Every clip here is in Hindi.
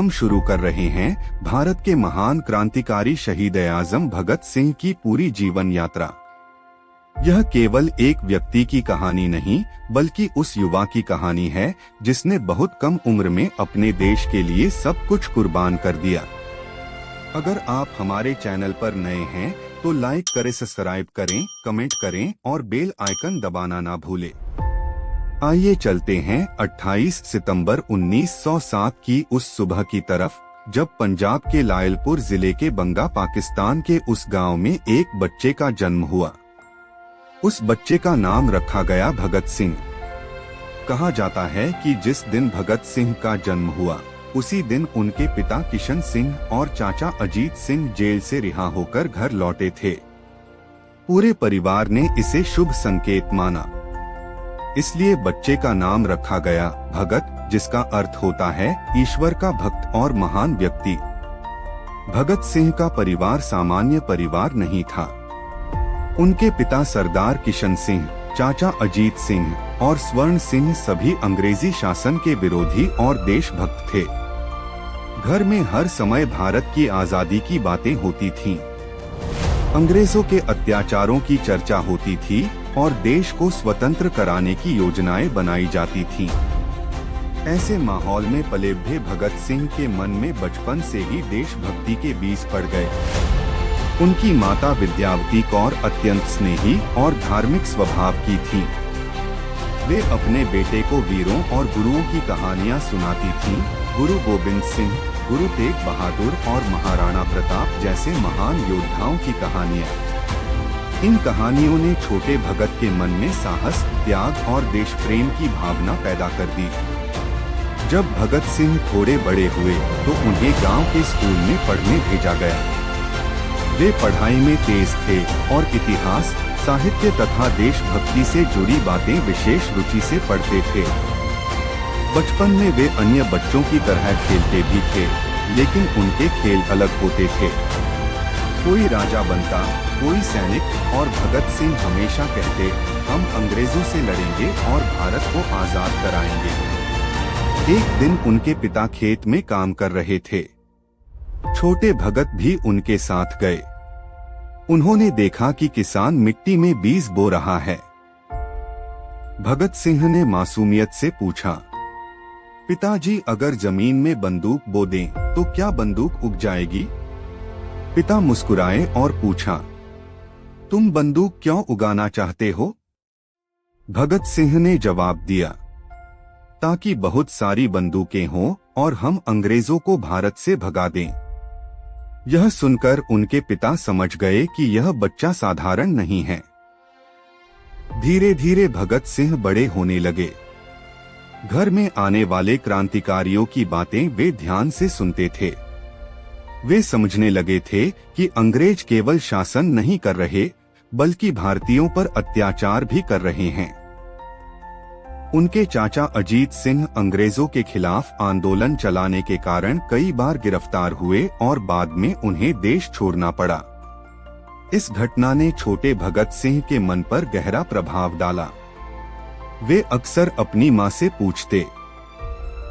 हम शुरू कर रहे हैं भारत के महान क्रांतिकारी शहीद आजम भगत सिंह की पूरी जीवन यात्रा। यह केवल एक व्यक्ति की कहानी नहीं बल्कि उस युवा की कहानी है जिसने बहुत कम उम्र में अपने देश के लिए सब कुछ कुर्बान कर दिया। अगर आप हमारे चैनल पर नए हैं तो लाइक करें, सब्सक्राइब करें, कमेंट करें और बेल आइकन दबाना ना भूलें। आइए चलते हैं 28 सितंबर 1907 की उस सुबह की तरफ जब पंजाब के लायलपुर जिले के बंगा पाकिस्तान के उस गांव में एक बच्चे का जन्म हुआ। उस बच्चे का नाम रखा गया भगत सिंह। कहा जाता है कि जिस दिन भगत सिंह का जन्म हुआ उसी दिन उनके पिता किशन सिंह और चाचा अजीत सिंह जेल से रिहा होकर घर लौटे थे। पूरे परिवार ने इसे शुभ संकेत माना, इसलिए बच्चे का नाम रखा गया भगत, जिसका अर्थ होता है ईश्वर का भक्त और महान व्यक्ति। भगत सिंह का परिवार सामान्य परिवार नहीं था। उनके पिता सरदार किशन सिंह, चाचा अजीत सिंह और स्वर्ण सिंह सभी अंग्रेजी शासन के विरोधी और देशभक्त थे। घर में हर समय भारत की आजादी की बातें होती थीं। अंग्रेजों के अत्याचारों की चर्चा होती थी और देश को स्वतंत्र कराने की योजनाएं बनाई जाती थीं। ऐसे माहौल में पले बढ़े भगत सिंह के मन में बचपन से ही देशभक्ति के बीज पड़ गए। उनकी माता विद्यावती कौर अत्यंत स्नेही और धार्मिक स्वभाव की थीं। वे अपने बेटे को वीरों और गुरुओं की कहानियां सुनाती थीं। गुरु गोविंद सिंह, गुरु तेग बहादुर और महाराणा प्रताप जैसे महान योद्धाओं की कहानियां। इन कहानियों ने छोटे भगत के मन में साहस, त्याग और देश प्रेम की भावना पैदा कर दी। जब भगत सिंह थोड़े बड़े हुए तो उन्हें गांव के स्कूल में पढ़ने भेजा गया। वे पढ़ाई में तेज थे और इतिहास, साहित्य तथा देशभक्ति से जुड़ी बातें विशेष रुचि से पढ़ते थे। बचपन में वे अन्य बच्चों की तरह खेलते भी थे, लेकिन उनके खेल अलग होते थे। कोई राजा बनता, कोई सैनिक, और भगत सिंह हमेशा कहते, हम अंग्रेजों से लड़ेंगे और भारत को आजाद कराएंगे। एक दिन उनके पिता खेत में काम कर रहे थे। छोटे भगत भी उनके साथ गए। उन्होंने देखा कि किसान मिट्टी में बीज बो रहा है। भगत सिंह ने मासूमियत से पूछा, पिताजी, अगर जमीन में बंदूक बो दें तो क्या बंदूक उग जाएगी? पिता मुस्कुराए और पूछा, तुम बंदूक क्यों उगाना चाहते हो? भगत सिंह ने जवाब दिया, ताकि बहुत सारी बंदूकें हों और हम अंग्रेजों को भारत से भगा दें। यह सुनकर उनके पिता समझ गए कि यह बच्चा साधारण नहीं है। धीरे धीरे भगत सिंह बड़े होने लगे। घर में आने वाले क्रांतिकारियों की बातें वे ध्यान से सुनते थे। वे समझने लगे थे कि अंग्रेज केवल शासन नहीं कर रहे बल्कि भारतीयों पर अत्याचार भी कर रहे हैं। उनके चाचा अजीत सिंह अंग्रेजों के खिलाफ आंदोलन चलाने के कारण कई बार गिरफ्तार हुए और बाद में उन्हें देश छोड़ना पड़ा। इस घटना ने छोटे भगत सिंह के मन पर गहरा प्रभाव डाला। वे अक्सर अपनी मां से पूछते,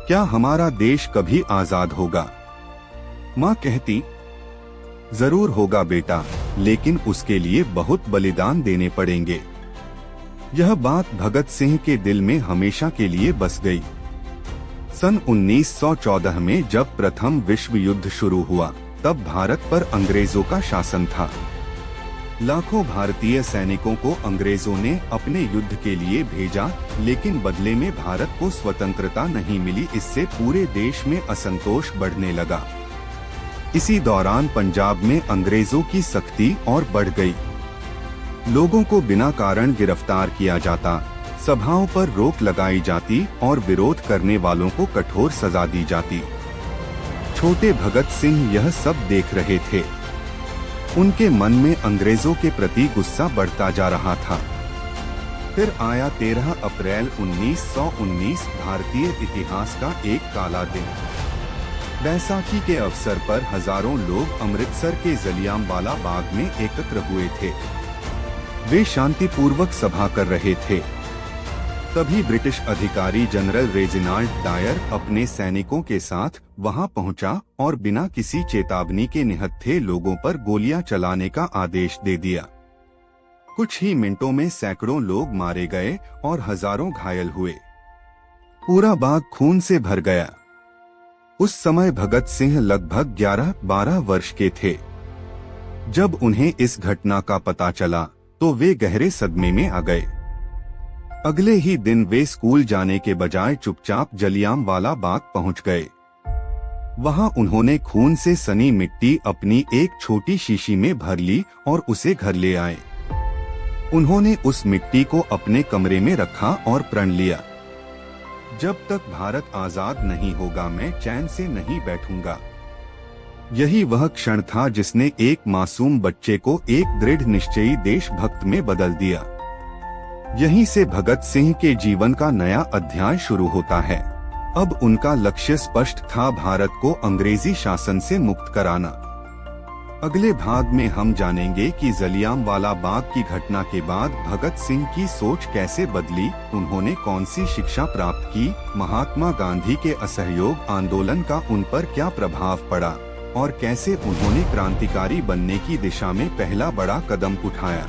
क्या हमारा देश कभी आजाद होगा? मां कहती, जरूर होगा बेटा, लेकिन उसके लिए बहुत बलिदान देने पड़ेंगे। यह बात भगत सिंह के दिल में हमेशा के लिए बस गई। सन 1914 में जब प्रथम विश्व युद्ध शुरू हुआ तब भारत पर अंग्रेजों का शासन था। लाखों भारतीय सैनिकों को अंग्रेजों ने अपने युद्ध के लिए भेजा, लेकिन बदले में भारत को स्वतंत्रता नहीं मिली। इससे पूरे देश में असंतोष बढ़ने लगा। इसी दौरान पंजाब में अंग्रेजों की सख्ती और बढ़ गई। लोगों को बिना कारण गिरफ्तार किया जाता, सभाओं पर रोक लगाई जाती और विरोध करने वालों को कठोर सजा दी जाती। छोटे भगत सिंह यह सब देख रहे थे। उनके मन में अंग्रेजों के प्रति गुस्सा बढ़ता जा रहा था। फिर आया 13 अप्रैल 1919, भारतीय इतिहास का एक काला दिन। बैसाखी के अवसर पर हजारों लोग अमृतसर के जलियांवाला बाग में एकत्र हुए थे। वे शांतिपूर्वक सभा कर रहे थे। तभी ब्रिटिश अधिकारी जनरल रेजिनाल्ड डायर अपने सैनिकों के साथ वहां पहुंचा और बिना किसी चेतावनी के निहत्थे लोगों पर गोलियां चलाने का आदेश दे दिया। कुछ ही मिनटों में सैकड़ों लोग मारे गए और हजारों घायल हुए। पूरा बाग खून से भर गया। उस समय भगत सिंह लगभग 11-12 वर्ष के थे। जब उन्हें इस घटना का पता चला तो वे गहरे सदमे में आ गए। अगले ही दिन वे स्कूल जाने के बजाय चुपचाप जलियांवाला बाग पहुंच गए। वहां उन्होंने खून से सनी मिट्टी अपनी एक छोटी शीशी में भर ली और उसे घर ले आए। उन्होंने उस मिट्टी को अपने कमरे में रखा और प्रण लिया, जब तक भारत आजाद नहीं होगा मैं चैन से नहीं बैठूंगा। यही वह क्षण था जिसने एक मासूम बच्चे को एक दृढ़ निश्चयी देशभक्त में बदल दिया। यहीं से भगत सिंह के जीवन का नया अध्याय शुरू होता है। अब उनका लक्ष्य स्पष्ट था, भारत को अंग्रेजी शासन से मुक्त कराना। अगले भाग में हम जानेंगे कि जलियांवाला बाग की घटना के बाद भगत सिंह की सोच कैसे बदली, उन्होंने कौन सी शिक्षा प्राप्त की, महात्मा गांधी के असहयोग आंदोलन का उन पर क्या प्रभाव पड़ा और कैसे उन्होंने क्रांतिकारी बनने की दिशा में पहला बड़ा कदम उठाया।